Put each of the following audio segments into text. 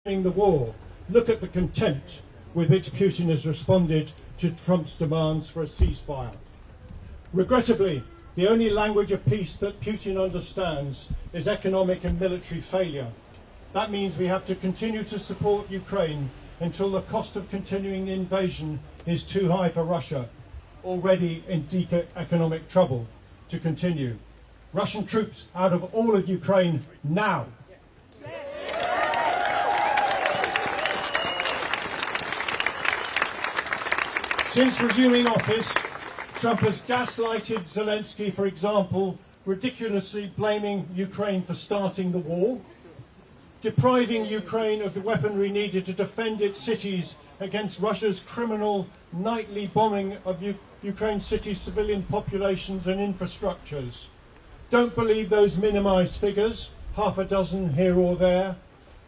the war. Look at the contempt with which Putin has responded to Trump's demands for a ceasefire. Regrettably, the only language of peace that Putin understands is economic and military failure. That means we have to continue to support Ukraine until the cost of continuing the invasion is too high for Russia, already in deep economic trouble, to continue. Russian troops out of all of Ukraine now. Since resuming office, Trump has gaslighted Zelensky, for example, ridiculously blaming Ukraine for starting the war, depriving Ukraine of the weaponry needed to defend its cities against Russia's criminal nightly bombing of Ukraine's cities' civilian populations and infrastructures. Don't believe those minimised figures, half a dozen here or there,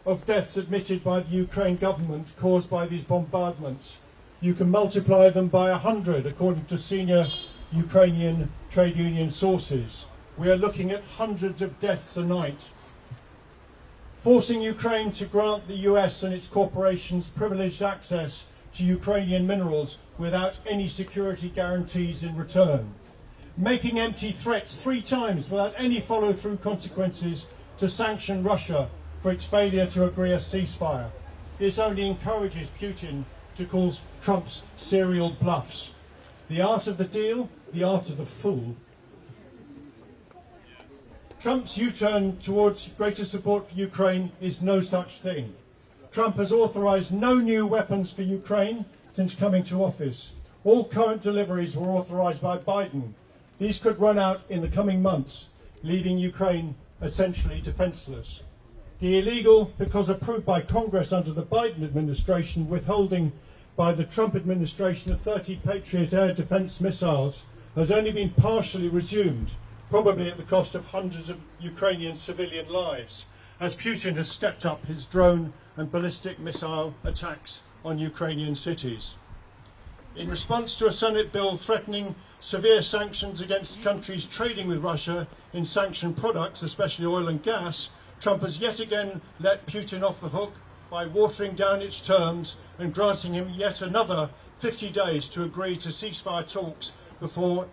of deaths admitted by the Ukraine government caused by these bombardments. You can multiply them by 100, according to senior Ukrainian trade union sources. We are looking at hundreds of deaths a night. Forcing Ukraine to grant the US and its corporations privileged access to Ukrainian minerals without any security guarantees in return. Making empty threats 3 times without any follow-through consequences to sanction Russia for its failure to agree a ceasefire. This only encourages Putin to call Trump's serial bluffs. The art of the deal, the art of the fool. Trump's U-turn towards greater support for Ukraine is no such thing. Trump has authorised no new weapons for Ukraine since coming to office. All current deliveries were authorised by Biden. These could run out in the coming months, leaving Ukraine essentially defenceless. The illegal, because approved by Congress under the Biden administration, withholding by the Trump administration of 30 Patriot air defence missiles has only been partially resumed, probably at the cost of hundreds of Ukrainian civilian lives, as Putin has stepped up his drone and ballistic missile attacks on Ukrainian cities. In response to a Senate bill threatening severe sanctions against countries trading with Russia in sanctioned products, especially oil and gas, Trump has yet again let Putin off the hook by watering down its terms and granting him yet another 50 days to agree to ceasefire talks before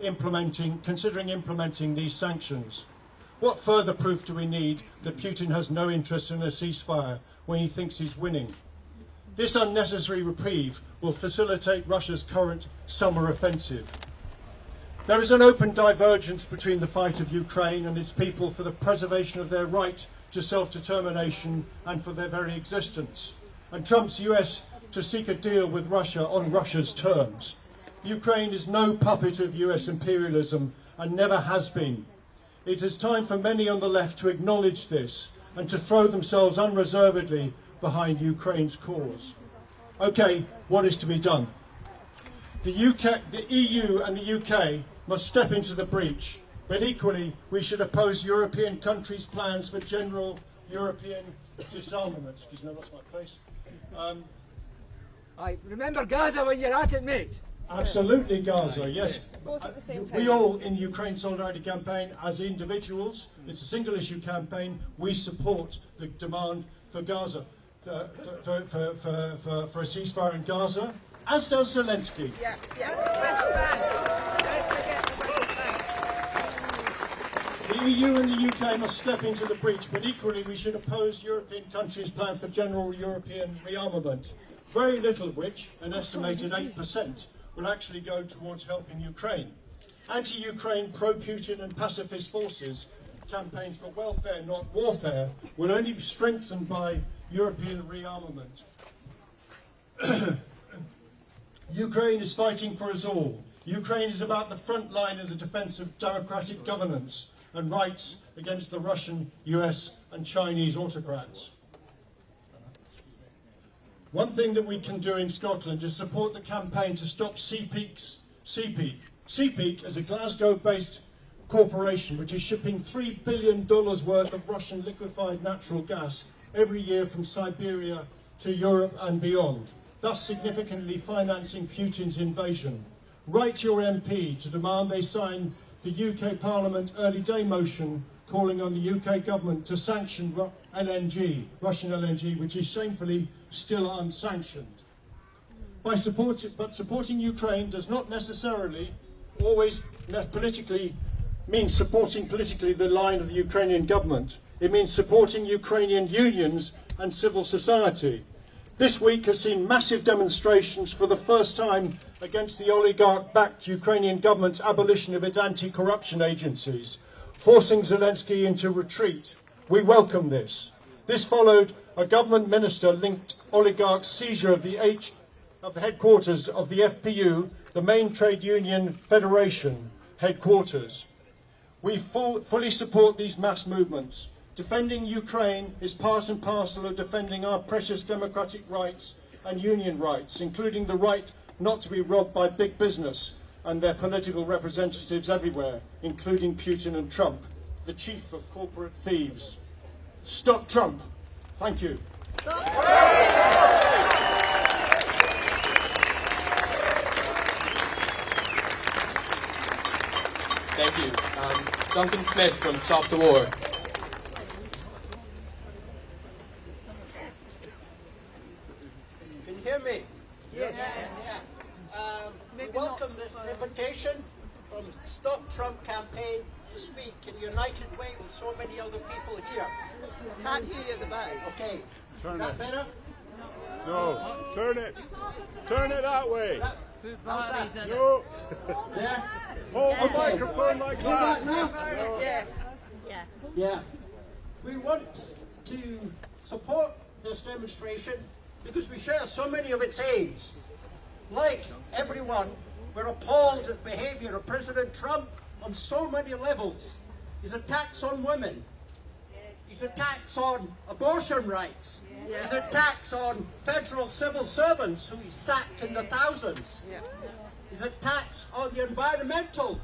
considering implementing these sanctions. What further proof do we need that Putin has no interest in a ceasefire when he thinks he's winning? This unnecessary reprieve will facilitate Russia's current summer offensive. There is an open divergence between the fight of Ukraine and its people for the preservation of their right to self-determination and for their very existence, and Trump's US to seek a deal with Russia on Russia's terms. Ukraine is no puppet of US imperialism and never has been. It is time for many on the left to acknowledge this and to throw themselves unreservedly behind Ukraine's cause. Okay, what is to be done? The EU and the UK must step into the breach. But equally, we should oppose European countries' plans for general European disarmament. Excuse me, I lost my place. I remember Gaza when you're at it, mate. Absolutely, Gaza, yes. Both at the same time. We all in the Ukraine Solidarity Campaign, as individuals, it's a single-issue campaign, we support the demand for Gaza, for a ceasefire in Gaza, as does Zelensky. Yeah. West Bank. The EU and the UK must step into the breach, but equally we should oppose European countries' plan for general European rearmament, very little of which, an estimated 8%, will actually go towards helping Ukraine. Anti-Ukraine, pro-Putin and pacifist forces, campaigns for welfare, not warfare, will only be strengthened by European rearmament. Ukraine is fighting for us all. Ukraine is about the front line in the defence of democratic governance and rights against the Russian, US and Chinese autocrats. One thing that we can do in Scotland is support the campaign to stop Seapeak. Seapeak is a Glasgow-based corporation which is shipping $3 billion worth of Russian liquefied natural gas every year from Siberia to Europe and beyond, thus significantly financing Putin's invasion. Write your MP to demand they sign the UK Parliament early day motion calling on the UK government to sanction LNG, Russian LNG, which is shamefully still unsanctioned. But supporting Ukraine does not necessarily always politically mean supporting politically the line of the Ukrainian government. It means supporting Ukrainian unions and civil society. This week has seen massive demonstrations for the first time against the oligarch-backed Ukrainian government's abolition of its anti-corruption agencies, forcing Zelensky into retreat. We welcome this. This followed a government minister-linked oligarch's seizure of the headquarters of the FPU, the main trade union federation headquarters. We fully support these mass movements. Defending Ukraine is part and parcel of defending our precious democratic rights and union rights, including the right not to be robbed by big business and their political representatives everywhere, including Putin and Trump, the chief of corporate thieves. Stop Trump. Thank you. Thank you. Duncan Smith from Stop the War. Can you hear me? Yes. We welcome this invitation from Stop Trump campaign to speak in a united way with so many other people here. Can't hear you at the back. Okay. That better? No. Turn it. Turn it that way. How's that? No. There? Hold the microphone like that. Now? No. Yeah. We want to support this demonstration because we share so many of its aims. Like everyone, we're appalled at the behaviour of President Trump on so many levels. His attacks on women, his attacks on abortion rights, his attacks on federal civil servants who he sacked in the thousands, his attacks on the environmental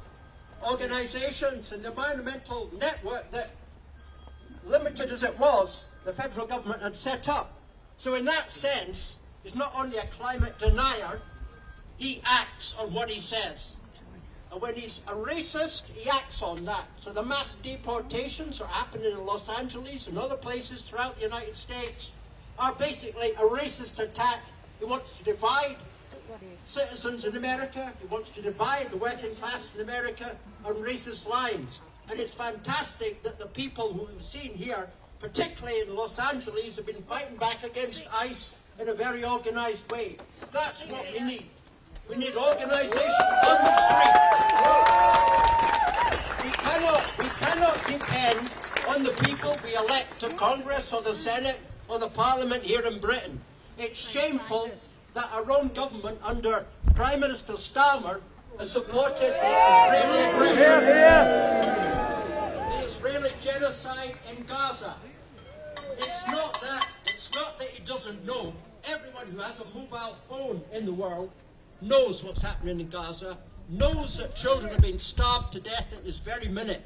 organisations and the environmental network that, limited as it was, the federal government had set up. So in that sense, he's not only a climate denier, he acts on what he says. And when he's a racist, he acts on that. So the mass deportations are happening in Los Angeles and other places throughout the United States are basically a racist attack. He wants to divide citizens in America. He wants to divide the working class in America on racist lines. And it's fantastic that the people who we've seen here, particularly in Los Angeles, have been fighting back against ICE in a very organised way. That's what we need. We need organisation on the street. We cannot depend on the people we elect to Congress or the Senate or the Parliament here in Britain. It's shameful that our own government under Prime Minister Starmer has supported the Israeli genocide in Gaza. It's not that he doesn't know. Everyone who has a mobile phone in the world knows what's happening in Gaza, knows that children are being starved to death at this very minute,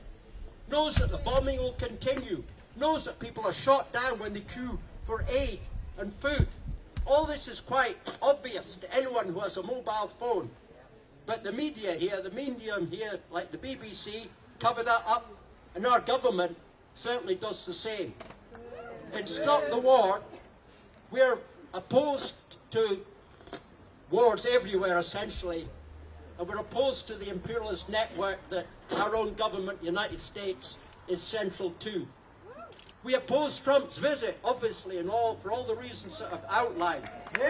knows that the bombing will continue, knows that people are shot down when they queue for aid and food. All this is quite obvious to anyone who has a mobile phone. But the media here, the medium here, like the BBC, cover that up, and our government certainly does the same. In Stop the War, we're opposed to wars everywhere, essentially, and we're opposed to the imperialist network that our own government, the United States, is central to. We oppose Trump's visit, obviously, and for all the reasons that I've outlined. We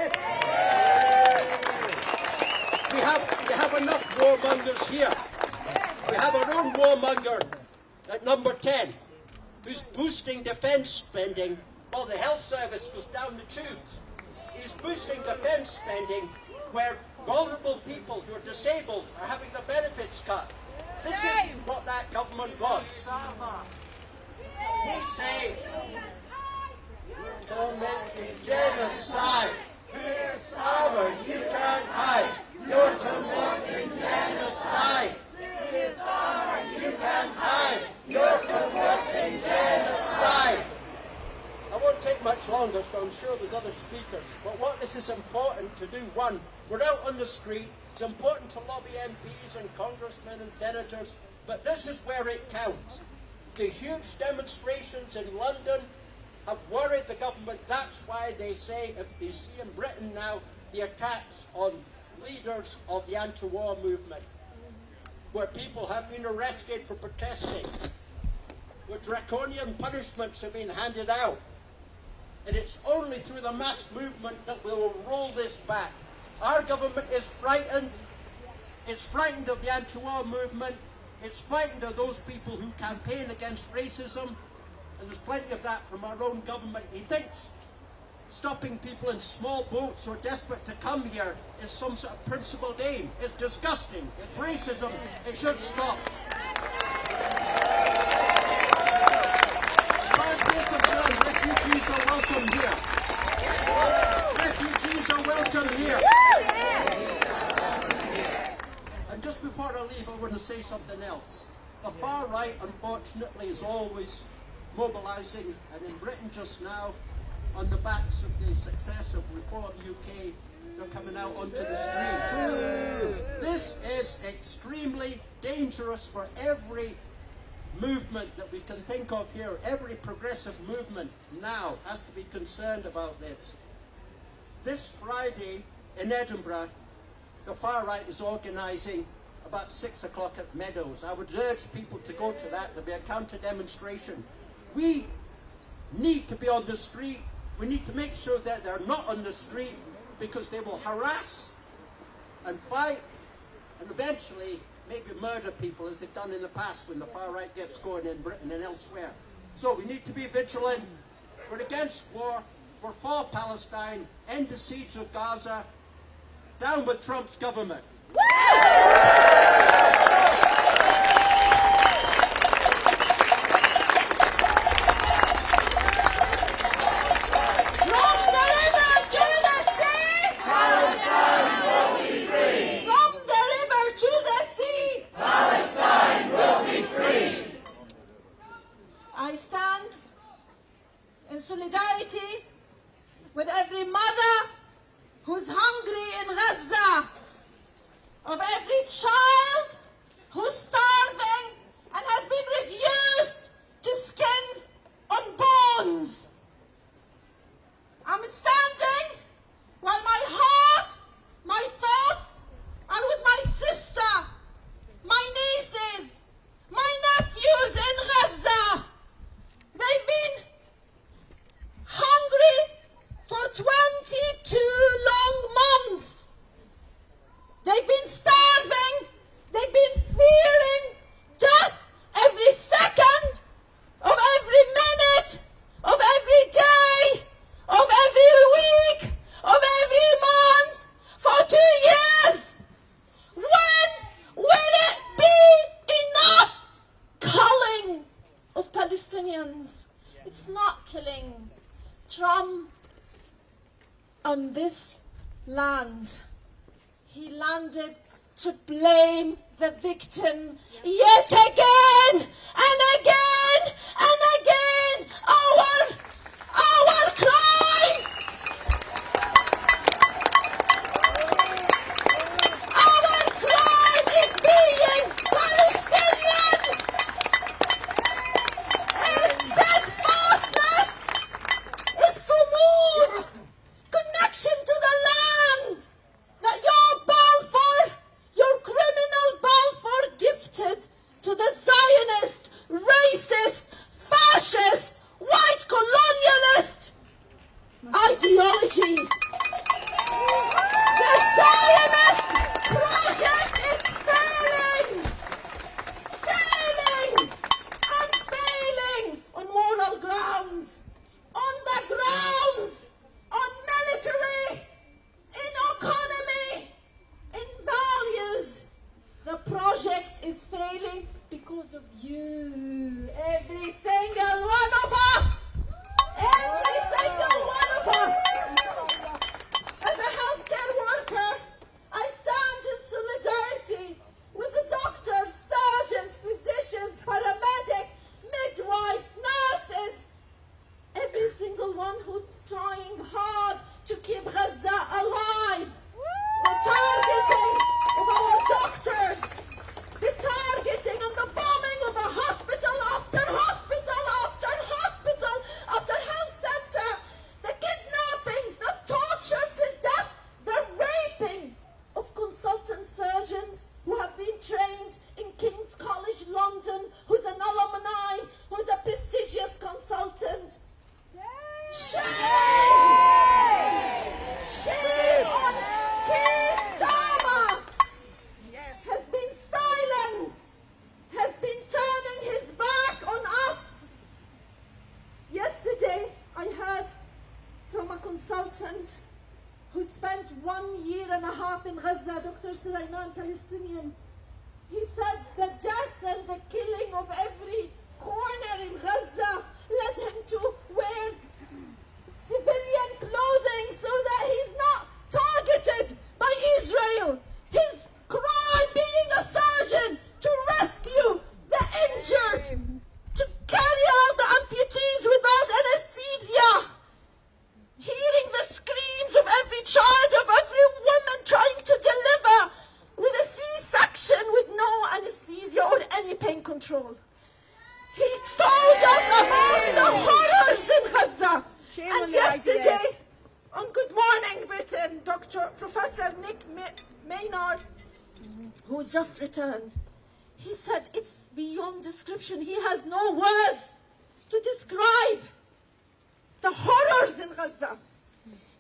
have enough warmongers here. We have our own warmonger at number 10, who's boosting defence spending while the health service goes down the tubes. He's boosting defence spending where vulnerable people who are disabled are having the benefits cut. This is what that government wants. We say, committing genocide. Howard, you can't hide. You're committing genocide. You can't hide. You're committing genocide. I won't take much longer, so I'm sure there's other speakers. But what this is important to do, one, we're out on the street. It's important to lobby MPs and congressmen and senators, but this is where it counts. The huge demonstrations in London, have worried the government. That's why they say, if you see in Britain now, the attacks on leaders of the anti-war movement, where people have been arrested for protesting, where draconian punishments have been handed out. And it's only through the mass movement that we will roll this back. Our government is frightened. It's frightened of the anti-war movement. It's frightened of those people who campaign against racism. And there's plenty of that from our own government. He thinks stopping people in small boats who are desperate to come here is some sort of principled aim. It's disgusting. It's racism. It should stop. As far as we're concerned, refugees are welcome here. Refugees are welcome here. And just before I leave, I want to say something else. The far right, unfortunately, is always mobilising, and in Britain just now, on the backs of the success of Reform UK, they're coming out onto the streets. This is extremely dangerous for every movement that we can think of here. Every progressive movement now has to be concerned about this. This Friday in Edinburgh, the far right is organising about 6 o'clock at Meadows. I would urge people to go to that. There'll be a counter demonstration. We need to be on the street. We need to make sure that they're not on the street, because they will harass and fight and eventually maybe murder people, as they've done in the past when the far right gets going in Britain and elsewhere. So we need to be vigilant. We're against war. We're for Palestine. End the siege of Gaza. Down with Trump's government. Solidarity with every mother who's hungry in Gaza, of every child who's starving and has been reduced to skin on bones. I'm standing while my heart, my thoughts are with my sister, my nieces, my nephews in Gaza. They've been hungry for 22 long months. They've been starving. They've been fearing death every second of every minute, of every day, of every week, of every month for 2 years. When will it be enough culling of Palestinians? It's not killing. Trump, on this land, he landed to blame the victim yet again and again and again. Our crime, our crime is being Palestinian. Is steadfastness, is sumud, connection to the land that your Balfour, your criminal Balfour, gifted to the Zionist, racist, fascist, white colonialist consultant who spent 1.5 years in Gaza, Dr. Sulaiman, Palestinian. He said the death and the killing of every corner in Gaza led him to wear civilian clothing so that he's not targeted by Israel. His crime being a surgeon to rescue the injured, to carry out the amputees without anesthesia. Hearing the screams of every child, of every woman trying to deliver with a C-section with no anesthesia or any pain control. He told us about the horrors in Gaza. Shame And on the yesterday, IDF. on Good Morning Britain, Professor Nick Maynard, who's just returned, he said it's beyond description. He has no words to describe the horrors in Gaza.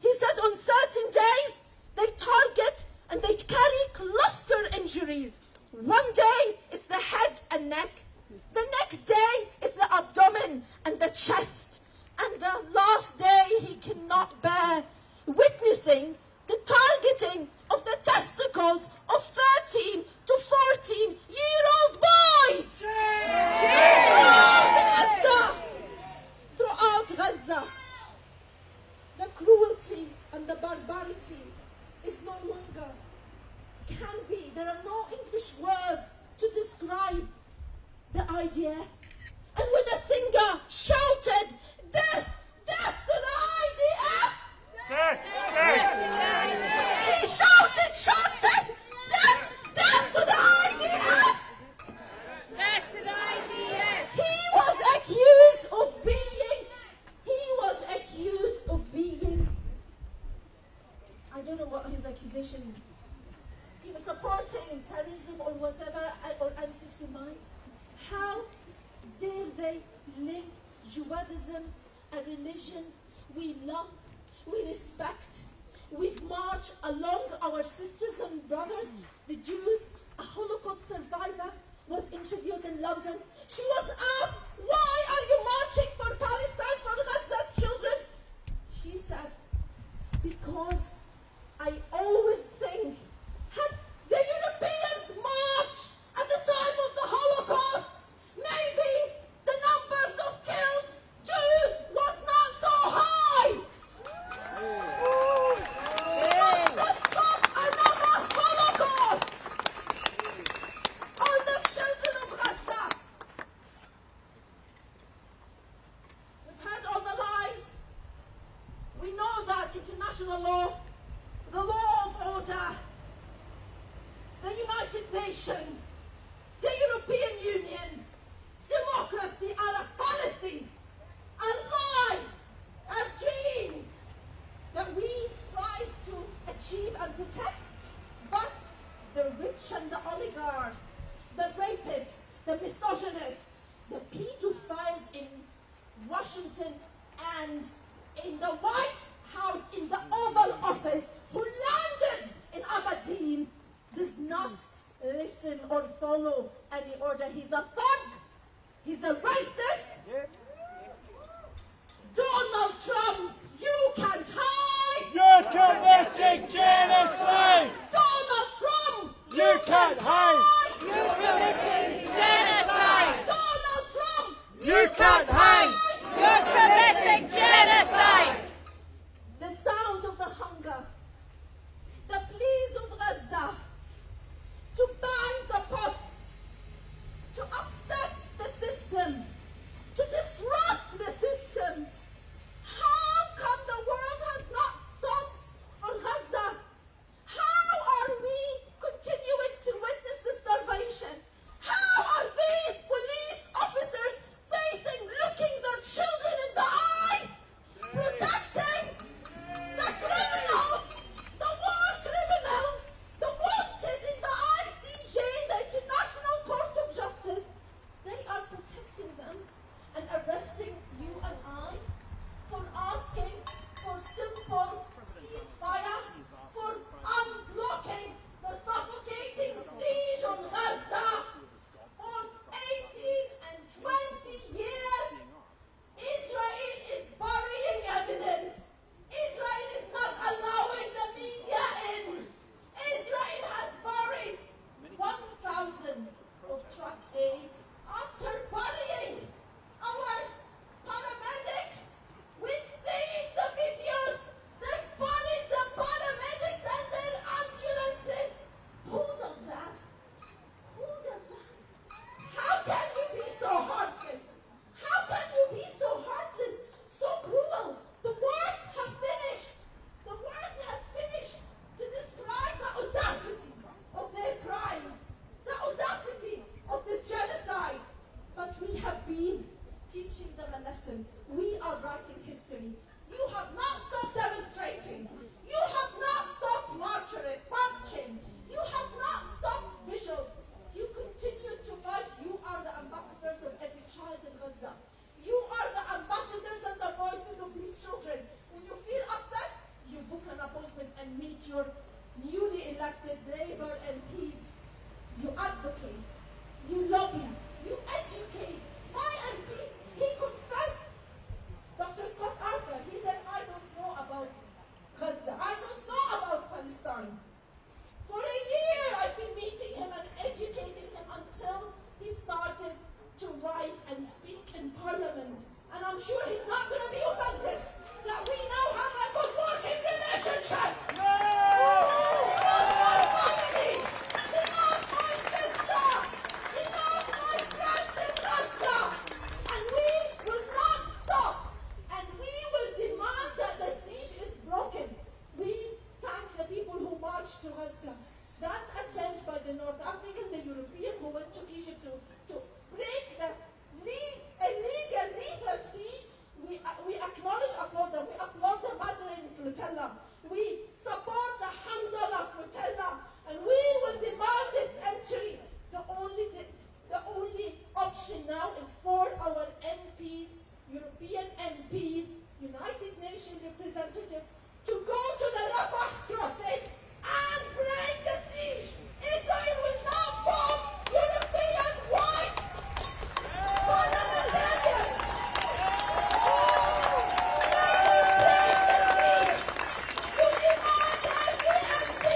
He said on certain days they target and they carry cluster injuries. One day it's the head and neck. The next day it's the abdomen and the chest. And the last day he cannot bear witnessing the targeting of the testicles of 13 to 14-year-old boys throughout Gaza. The cruelty and the barbarity is no longer, can be. There are no English words to describe the IDF. And when a singer shouted, "Death, death to the IDF!" He shouted, "Death, death to the IDF!" Death to the IDF! He was accused of being, I don't know what his accusation, he was supporting terrorism or whatever, or anti-Semite. How dare they link Judaism, a religion we love, we respect, we've marched along our sisters and brothers, the Jews. A Holocaust survivor was interviewed in London. She was asked, "Why are you marching for Palestine, for Gaza's children?" She said, "Because I always think, had the Europeans marched at the time of the Holocaust, maybe the numbers of killed Jews was not so high. What would stop another Holocaust on the children of Gaza?" We've heard all the lies. We know that international law, the law of order, the United Nations, the European Union, democracy are a fallacy, are lies, are dreams that we strive to achieve and protect. But the rich and the oligarch, the rapists, the misogynists, the pedophiles in Washington and in the White House, in the Oval Office, who landed in Aberdeen, does not listen or follow any order. He's a thug. He's a racist. Donald Trump, you can't hide. You're committing genocide! Donald Trump, You can't hide! You're committing genocide! Donald Trump, You can't hide! You're committing genocide! the sound of the your newly elected Labour MPs, you advocate, you lobby, you educate. My MP, he confessed, Dr. Scott Arthur, he said, I don't know about Gaza, I don't know about Palestine. For a year I've been meeting him and educating him until he started to write and speak in Parliament. And I'm sure he's not going to be offended that we now have a good working relationship. No! He's not my family. He's not my sister. He's not my friends in Gaza. And we will not stop. And we will demand that the siege is broken. We thank the people who marched to Gaza. That attempt by the North African, the European who went to Egypt to break the illegal siege, we acknowledge, applaud them. We applaud the Madeleine flotilla. We support the Hamdallah flotilla, and we will demand its entry. The only option now is for our MPs, European MPs, United Nations representatives, to go to the Rafah crossing and break the siege. Israel will not bomb European white parliamentarians. You demand every MP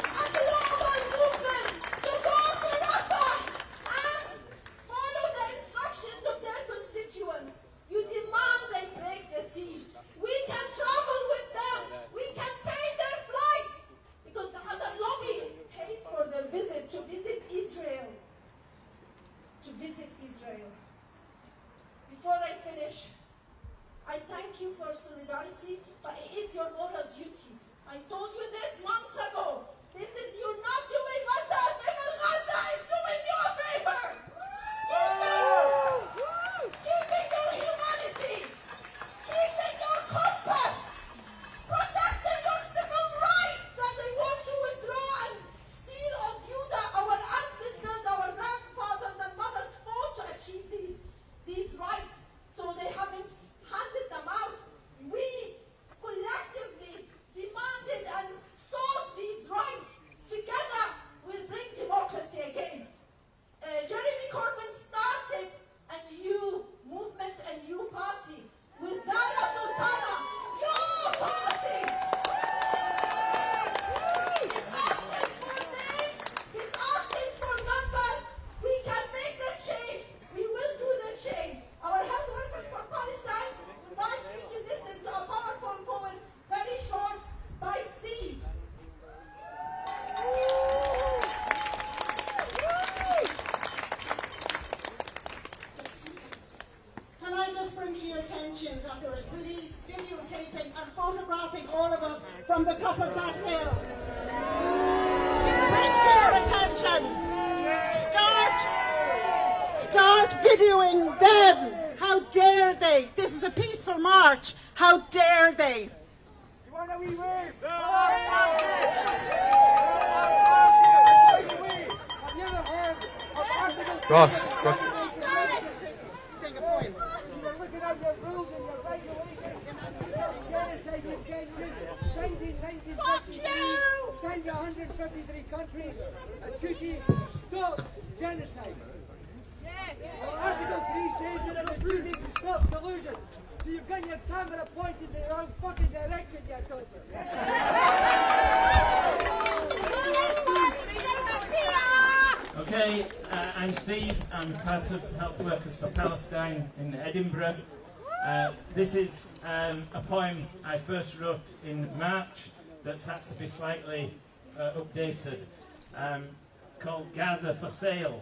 a global movement to go to Rafah and follow the instructions of their constituents. You demand they break the siege. We can travel with them. We can pay their flights because the other lobby pays for their visit to visit Israel. Before I finish, I thank you for solidarity, but it is your moral duty. I told you this months ago. This is you not doing Gaza a favor. Gaza is doing you a favor. Keeping your humanity, keeping your compass, protecting your civil rights that they want to withdraw and steal of you that our ancestors, our grandfathers and mothers fought to achieve these rights. So they haven't handed them out. We collectively demanded and sought these rights. Together we'll bring democracy again. Jeremy Corbyn started a new movement, a new party with Zara Sultana, your party. He's asking for names, he's asking for numbers. We can make the change. We will do the change. Our health workers for Palestine would like you to listen to a powerful poem, very short, by Steve. Can I just bring to your attention that there is police videotaping and photographing all of us from the top of that hill? Bring to your attention. Start videoing them. How dare they? This is a peaceful march. How dare they? You want a wee wave? I've never heard of African... Ross. Sing a poem. You're looking at your rules and your regulations. Genocide in January, signed in 1953, signed by 153 countries, a treaty to stop genocide. Article 3 says that it is really to stop collusion. So you've got your camera pointed in the wrong fucking direction, you tosser. Okay, I'm Steve. I'm part of Health Workers for Palestine in Edinburgh. This is a poem I first wrote in March that's had to be slightly updated, called Gaza for Sale.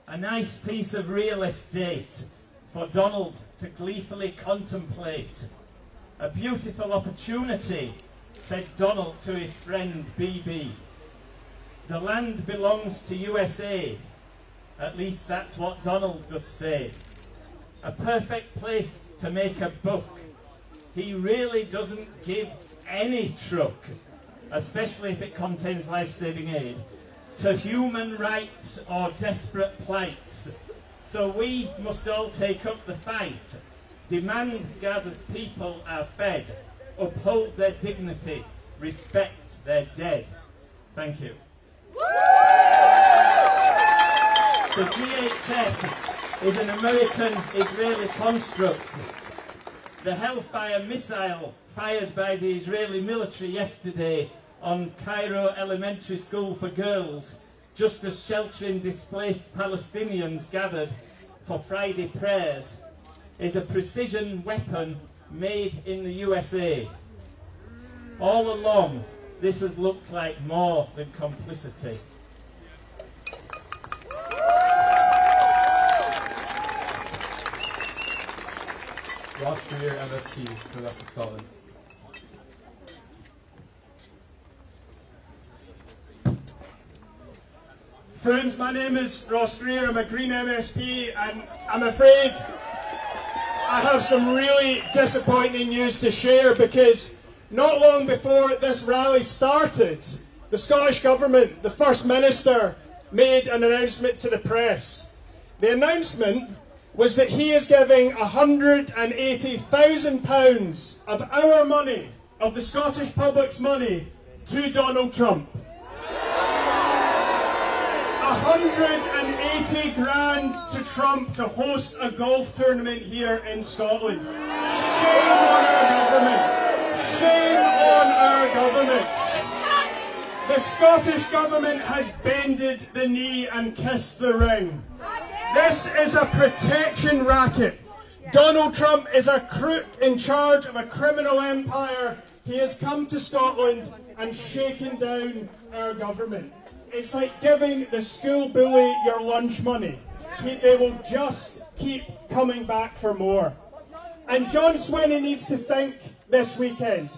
A nice piece of real estate for Donald to gleefully contemplate. A beautiful opportunity, said Donald to his friend BB. The land belongs to USA, at least that's what Donald does say. A perfect place to make a buck. He really doesn't give any truck, especially if it contains life-saving aid, to human rights or desperate plights. So we must all take up the fight, demand Gaza's people are fed, uphold their dignity, respect their dead. Thank you. The GHS is an American-Israeli construct. The Hellfire missile fired by the Israeli military yesterday on Cairo Elementary School for girls, just as sheltering displaced Palestinians gathered for Friday prayers, is a precision weapon made in the USA. All along, this has looked like more than complicity. Ross Greer, MSP, for the West of Scotland. Friends, my name is Ross Greer. I'm a Green MSP, and I'm afraid I have some really disappointing news to share, because not long before this rally started, the Scottish Government, the First Minister, made an announcement to the press. The announcement was that he is giving £180,000 of our money, of the Scottish public's money, to Donald Trump. 180 grand to Trump to host a golf tournament here in Scotland. Shame on our government. Shame on our government. The Scottish Government has bended the knee and kissed the ring. This is a protection racket. Donald Trump is a crook in charge of a criminal empire. He has come to Scotland and shaken down our government. It's like giving the school bully your lunch money. They will just keep coming back for more. And John Swinney needs to think this weekend.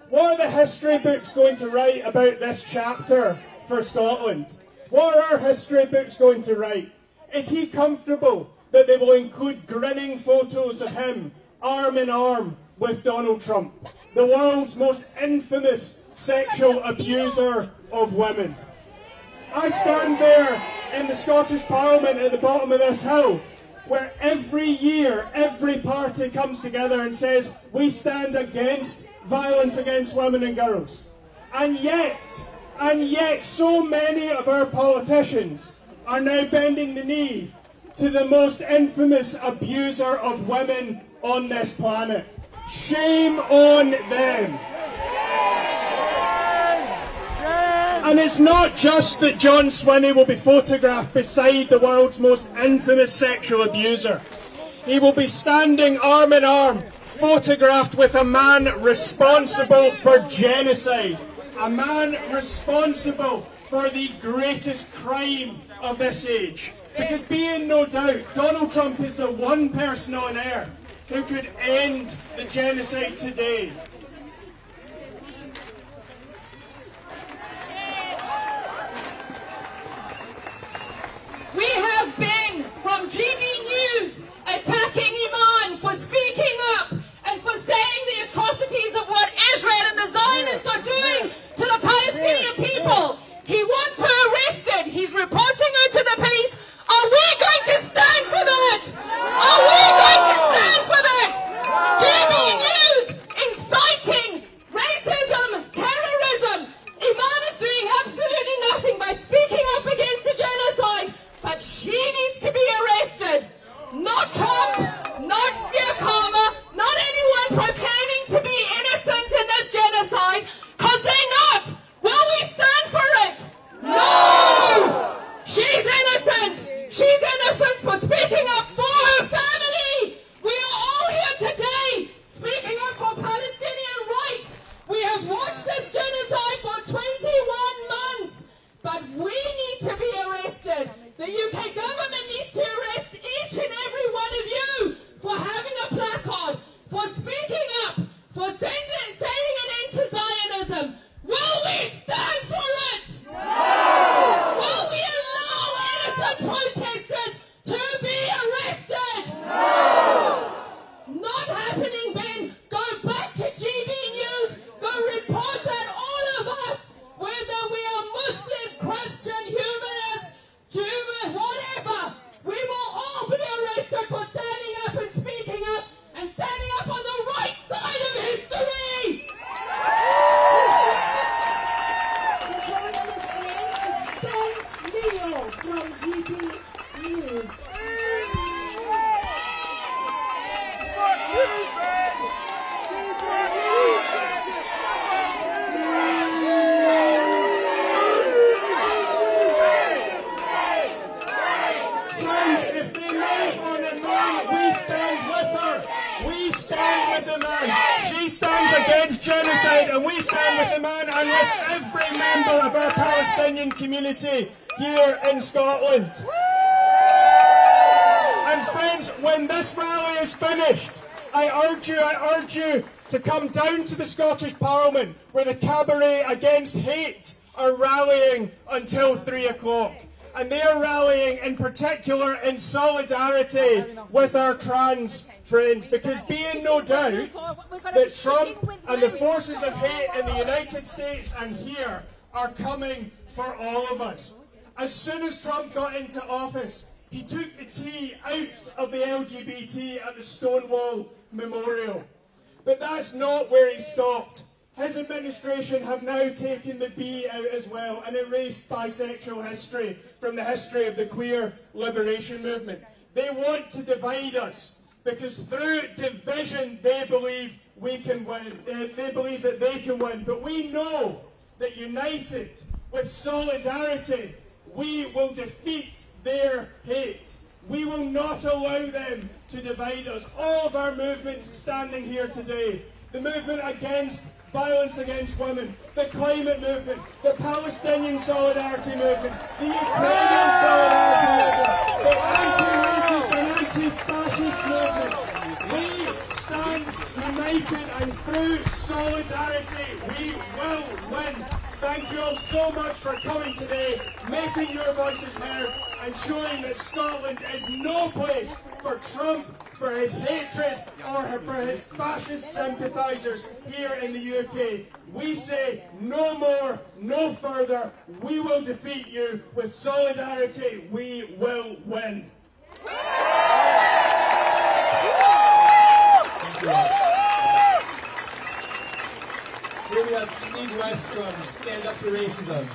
What are the history books going to write about this chapter for Scotland? What are our history books going to write? Is he comfortable that they will include grinning photos of him arm in arm with Donald Trump, the world's most infamous sexual abuser of women? I stand there in the Scottish Parliament at the bottom of this hill, where every year every party comes together and says we stand against violence against women and girls. And yet so many of our politicians are now bending the knee to the most infamous abuser of women on this planet. Shame on them. And it's not just that John Swinney will be photographed beside the world's most infamous sexual abuser. He will be standing arm in arm, photographed with a man responsible for genocide. A man responsible for the greatest crime of this age. Because be in no doubt, Donald Trump is the one person on earth who could end the genocide today. We have been, from GB News, attacking Iman for speaking up and for saying the atrocities of what Israel and the Zionists are doing to the Palestinian people. He wants her arrested. He's reporting her to the police. Are we going to stand for that? Are we going to stand for that? GB News inciting racism, terrorism. Iman is doing absolutely nothing by speaking up against a genocide. But she needs to be arrested. Not Trump, not Siakama, not anyone proclaiming to be innocent in this genocide, because they're not. Will we stand for it? No! She's innocent. She's innocent for speaking up for her family. We are all here today speaking up for Palestinian rights. We have watched this genocide for 21 months, but we need to be arrested. The UK government needs to arrest each and every one of you for having a placard, for speaking up, for saying an end to Zionism. Will we stand for it? No! Will we allow innocent protesters to be arrested? No! Not happening, Ben. Go back to GB News. Go report that side, and we stand with the man and with every member of our Palestinian community here in Scotland. And friends, when this rally is finished, I urge you to come down to the Scottish Parliament, where the Cabaret Against Hate are rallying until 3 o'clock. And they are rallying in particular in solidarity with our trans friends, because be in no doubt that Trump and the forces of hate in the United States and here are coming for all of us. As soon as Trump got into office, he took the T out of the LGBT at the Stonewall Memorial. But that's not where he stopped. His administration have now taken the B out as well and erased bisexual history from the history of the queer liberation movement. They want to divide us because through division they believe we can win. They believe that they can win. But we know that united with solidarity, we will defeat their hate. We will not allow them to divide us. All of our movements standing here today, the movement against violence against women, the climate movement, the Palestinian solidarity movement, the Ukrainian solidarity movement, the anti-racist and anti-fascist movements. We stand united, and through solidarity we will win. Thank you all so much for coming today, making your voices heard, and showing that Scotland is no place for Trump, for his hatred, or for his fascist sympathisers here in the UK. We say no more, no further. We will defeat you. With solidarity, we will win. Thank you all. Here we have Steve West from Stand Up to Racism.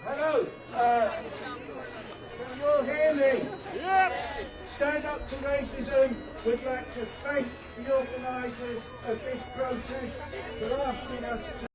Hello, can you all hear me? Yep. Stand Up to Racism would like to thank the organisers of this protest for asking us to